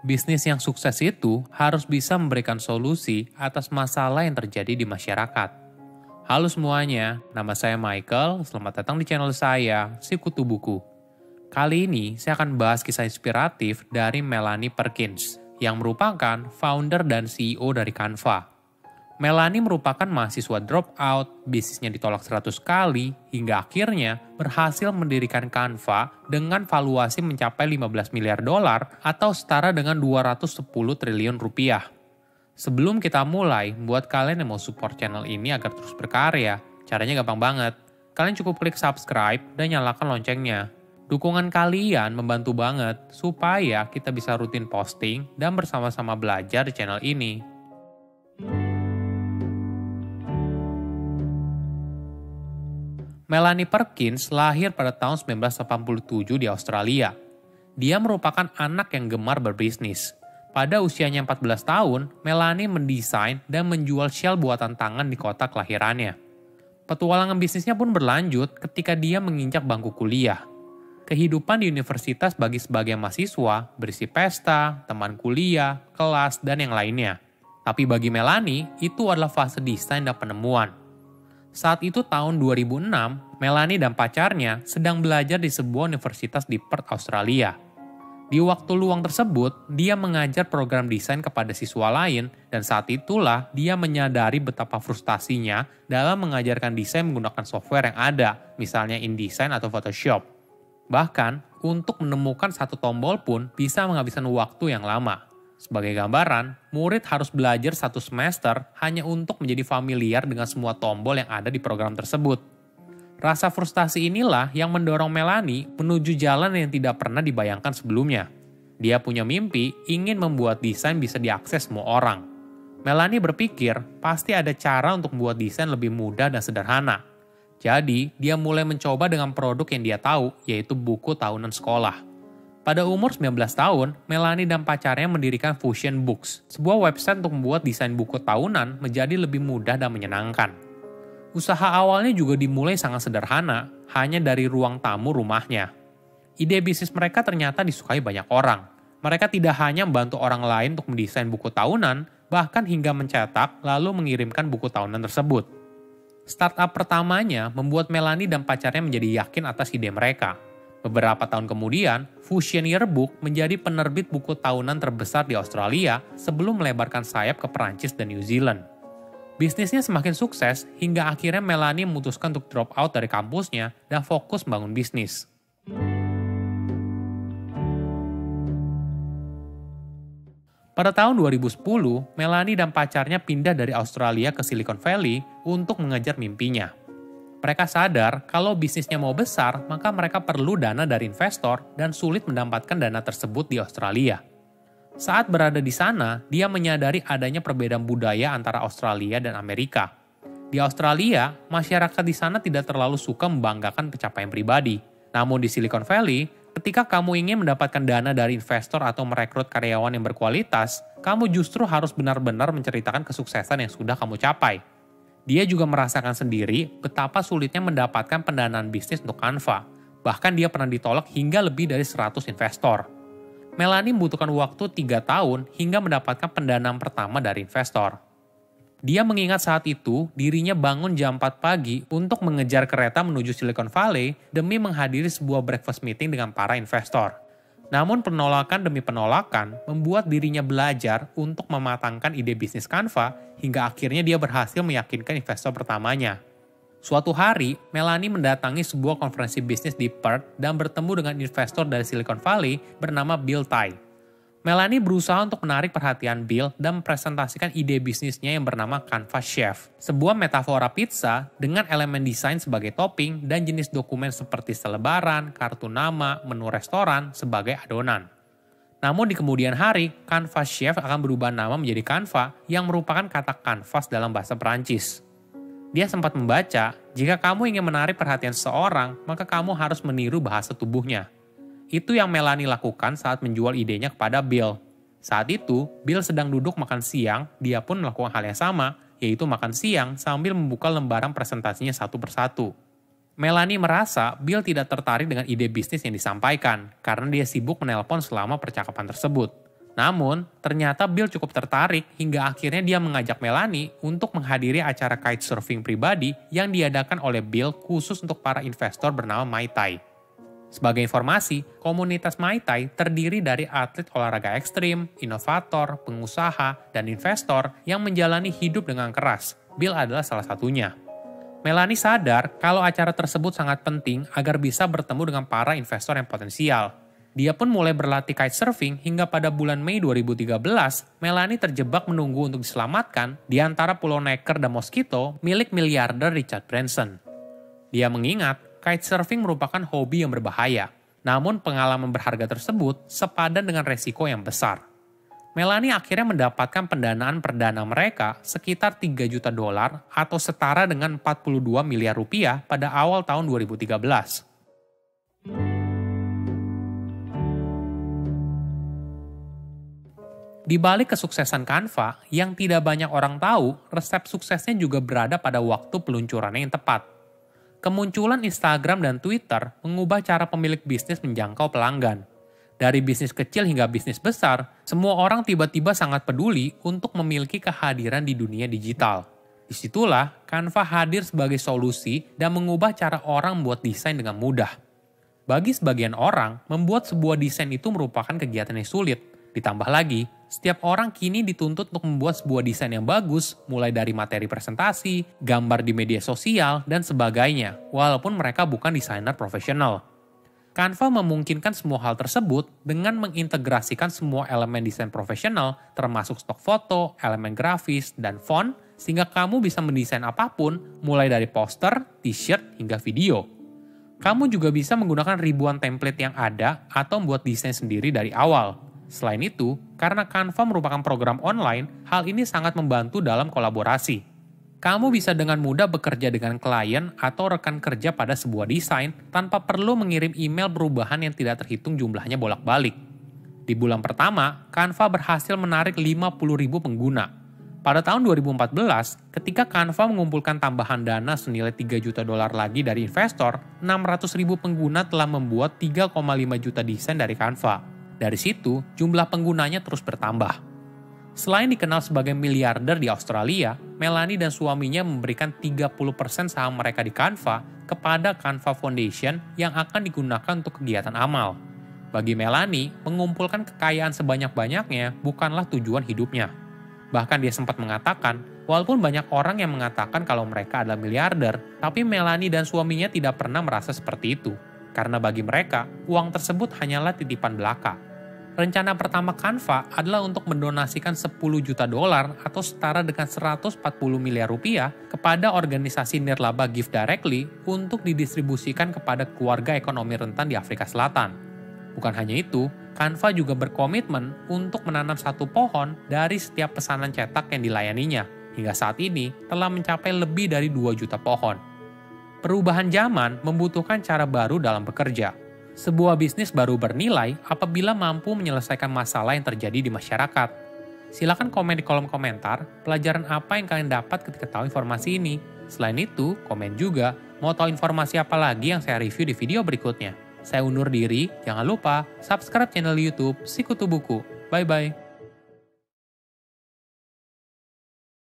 Bisnis yang sukses itu harus bisa memberikan solusi atas masalah yang terjadi di masyarakat. Halo semuanya, nama saya Michael, selamat datang di channel saya, Si Kutu Buku. Kali ini saya akan bahas kisah inspiratif dari Melanie Perkins, yang merupakan founder dan CEO dari Canva. Melanie merupakan mahasiswa dropout, bisnisnya ditolak 100 kali, hingga akhirnya berhasil mendirikan Canva dengan valuasi mencapai 15 miliar dolar atau setara dengan 210 triliun rupiah. Sebelum kita mulai, buat kalian yang mau support channel ini agar terus berkarya, caranya gampang banget. Kalian cukup klik subscribe dan nyalakan loncengnya. Dukungan kalian membantu banget supaya kita bisa rutin posting dan bersama-sama belajar di channel ini. Melanie Perkins lahir pada tahun 1987 di Australia. Dia merupakan anak yang gemar berbisnis. Pada usianya 14 tahun, Melanie mendesain dan menjual shell buatan tangan di kota kelahirannya. Petualangan bisnisnya pun berlanjut ketika dia menginjak bangku kuliah. Kehidupan di universitas bagi sebagian mahasiswa berisi pesta, teman kuliah, kelas, dan yang lainnya. Tapi bagi Melanie, itu adalah fase desain dan penemuan. Saat itu tahun 2006, Melanie dan pacarnya sedang belajar di sebuah universitas di Perth, Australia. Di waktu luang tersebut, dia mengajar program desain kepada siswa lain dan saat itulah dia menyadari betapa frustasinya dalam mengajarkan desain menggunakan software yang ada, misalnya InDesign atau Photoshop. Bahkan, untuk menemukan satu tombol pun bisa menghabiskan waktu yang lama. Sebagai gambaran, murid harus belajar 1 semester hanya untuk menjadi familiar dengan semua tombol yang ada di program tersebut. Rasa frustasi inilah yang mendorong Melanie menuju jalan yang tidak pernah dibayangkan sebelumnya. Dia punya mimpi ingin membuat desain bisa diakses semua orang. Melanie berpikir pasti ada cara untuk membuat desain lebih mudah dan sederhana. Jadi, dia mulai mencoba dengan produk yang dia tahu, yaitu buku tahunan sekolah. Pada umur 19 tahun, Melanie dan pacarnya mendirikan Fusion Books, sebuah website untuk membuat desain buku tahunan menjadi lebih mudah dan menyenangkan. Usaha awalnya juga dimulai sangat sederhana, hanya dari ruang tamu rumahnya. Ide bisnis mereka ternyata disukai banyak orang. Mereka tidak hanya membantu orang lain untuk mendesain buku tahunan, bahkan hingga mencetak lalu mengirimkan buku tahunan tersebut. Startup pertamanya membuat Melanie dan pacarnya menjadi yakin atas ide mereka. Beberapa tahun kemudian, Fusion Yearbook menjadi penerbit buku tahunan terbesar di Australia sebelum melebarkan sayap ke Perancis dan New Zealand. Bisnisnya semakin sukses hingga akhirnya Melanie memutuskan untuk drop out dari kampusnya dan fokus membangun bisnis. Pada tahun 2010, Melanie dan pacarnya pindah dari Australia ke Silicon Valley untuk mengejar mimpinya. Mereka sadar kalau bisnisnya mau besar, maka mereka perlu dana dari investor dan sulit mendapatkan dana tersebut di Australia. Saat berada di sana, dia menyadari adanya perbedaan budaya antara Australia dan Amerika. Di Australia, masyarakat di sana tidak terlalu suka membanggakan pencapaian pribadi. Namun di Silicon Valley, ketika kamu ingin mendapatkan dana dari investor atau merekrut karyawan yang berkualitas, kamu justru harus benar-benar menceritakan kesuksesan yang sudah kamu capai. Dia juga merasakan sendiri betapa sulitnya mendapatkan pendanaan bisnis untuk Canva. Bahkan dia pernah ditolak hingga lebih dari 100 investor. Melanie membutuhkan waktu 3 tahun hingga mendapatkan pendanaan pertama dari investor. Dia mengingat saat itu dirinya bangun jam 4 pagi untuk mengejar kereta menuju Silicon Valley demi menghadiri sebuah breakfast meeting dengan para investor. Namun penolakan demi penolakan membuat dirinya belajar untuk mematangkan ide bisnis Canva hingga akhirnya dia berhasil meyakinkan investor pertamanya. Suatu hari, Melanie mendatangi sebuah konferensi bisnis di Perth dan bertemu dengan investor dari Silicon Valley bernama Bill Tai. Melanie berusaha untuk menarik perhatian Bill dan mempresentasikan ide bisnisnya yang bernama Canva Chef, sebuah metafora pizza dengan elemen desain sebagai topping dan jenis dokumen seperti selebaran, kartu nama, menu restoran sebagai adonan. Namun di kemudian hari, Canva Chef akan berubah nama menjadi Canva yang merupakan kata kanvas dalam bahasa Perancis. Dia sempat membaca, jika kamu ingin menarik perhatian seseorang, maka kamu harus meniru bahasa tubuhnya. Itu yang Melanie lakukan saat menjual idenya kepada Bill. Saat itu, Bill sedang duduk makan siang, dia pun melakukan hal yang sama, yaitu makan siang sambil membuka lembaran presentasinya satu persatu. Melanie merasa Bill tidak tertarik dengan ide bisnis yang disampaikan, karena dia sibuk menelpon selama percakapan tersebut. Namun, ternyata Bill cukup tertarik hingga akhirnya dia mengajak Melanie untuk menghadiri acara kitesurfing pribadi yang diadakan oleh Bill khusus untuk para investor bernama Muay Thai. Sebagai informasi, komunitas Muay Thai terdiri dari atlet olahraga ekstrim, inovator, pengusaha, dan investor yang menjalani hidup dengan keras. Bill adalah salah satunya. Melanie sadar kalau acara tersebut sangat penting agar bisa bertemu dengan para investor yang potensial. Dia pun mulai berlatih kitesurfing hingga pada bulan Mei 2013, Melanie terjebak menunggu untuk diselamatkan di antara Pulau Necker dan Mosquito milik miliarder Richard Branson. Dia mengingat, kitesurfing merupakan hobi yang berbahaya, namun pengalaman berharga tersebut sepadan dengan resiko yang besar. Melanie akhirnya mendapatkan pendanaan perdana mereka sekitar $3 juta atau setara dengan 42 miliar rupiah pada awal tahun 2013. Di balik kesuksesan Canva, yang tidak banyak orang tahu, resep suksesnya juga berada pada waktu peluncurannya yang tepat. Kemunculan Instagram dan Twitter mengubah cara pemilik bisnis menjangkau pelanggan. Dari bisnis kecil hingga bisnis besar, semua orang tiba-tiba sangat peduli untuk memiliki kehadiran di dunia digital. Disitulah Canva hadir sebagai solusi dan mengubah cara orang membuat desain dengan mudah. Bagi sebagian orang, membuat sebuah desain itu merupakan kegiatan yang sulit. Ditambah lagi, setiap orang kini dituntut untuk membuat sebuah desain yang bagus, mulai dari materi presentasi, gambar di media sosial, dan sebagainya, walaupun mereka bukan desainer profesional. Canva memungkinkan semua hal tersebut dengan mengintegrasikan semua elemen desain profesional, termasuk stok foto, elemen grafis, dan font, sehingga kamu bisa mendesain apapun, mulai dari poster, t-shirt, hingga video. Kamu juga bisa menggunakan ribuan template yang ada atau membuat desain sendiri dari awal. Selain itu, karena Canva merupakan program online, hal ini sangat membantu dalam kolaborasi. Kamu bisa dengan mudah bekerja dengan klien atau rekan kerja pada sebuah desain tanpa perlu mengirim email perubahan yang tidak terhitung jumlahnya bolak-balik. Di bulan pertama, Canva berhasil menarik 50.000 pengguna. Pada tahun 2014, ketika Canva mengumpulkan tambahan dana senilai $3 juta lagi dari investor, 600.000 pengguna telah membuat 3,5 juta desain dari Canva. Dari situ, jumlah penggunanya terus bertambah. Selain dikenal sebagai miliarder di Australia, Melanie dan suaminya memberikan 30% saham mereka di Canva kepada Canva Foundation yang akan digunakan untuk kegiatan amal. Bagi Melanie, mengumpulkan kekayaan sebanyak-banyaknya bukanlah tujuan hidupnya. Bahkan dia sempat mengatakan, walaupun banyak orang yang mengatakan kalau mereka adalah miliarder, tapi Melanie dan suaminya tidak pernah merasa seperti itu. Karena bagi mereka, uang tersebut hanyalah titipan belaka. Rencana pertama Canva adalah untuk mendonasikan $10 juta atau setara dengan 140 miliar rupiah kepada organisasi nirlaba Give Directly untuk didistribusikan kepada keluarga ekonomi rentan di Afrika Selatan. Bukan hanya itu, Canva juga berkomitmen untuk menanam 1 pohon dari setiap pesanan cetak yang dilayaninya. Hingga saat ini telah mencapai lebih dari 2 juta pohon. Perubahan zaman membutuhkan cara baru dalam bekerja. Sebuah bisnis baru bernilai apabila mampu menyelesaikan masalah yang terjadi di masyarakat. Silakan komen di kolom komentar pelajaran apa yang kalian dapat ketika tahu informasi ini. Selain itu, komen juga mau tahu informasi apa lagi yang saya review di video berikutnya. Saya undur diri, jangan lupa subscribe channel YouTube Sikutu Buku. Bye-bye.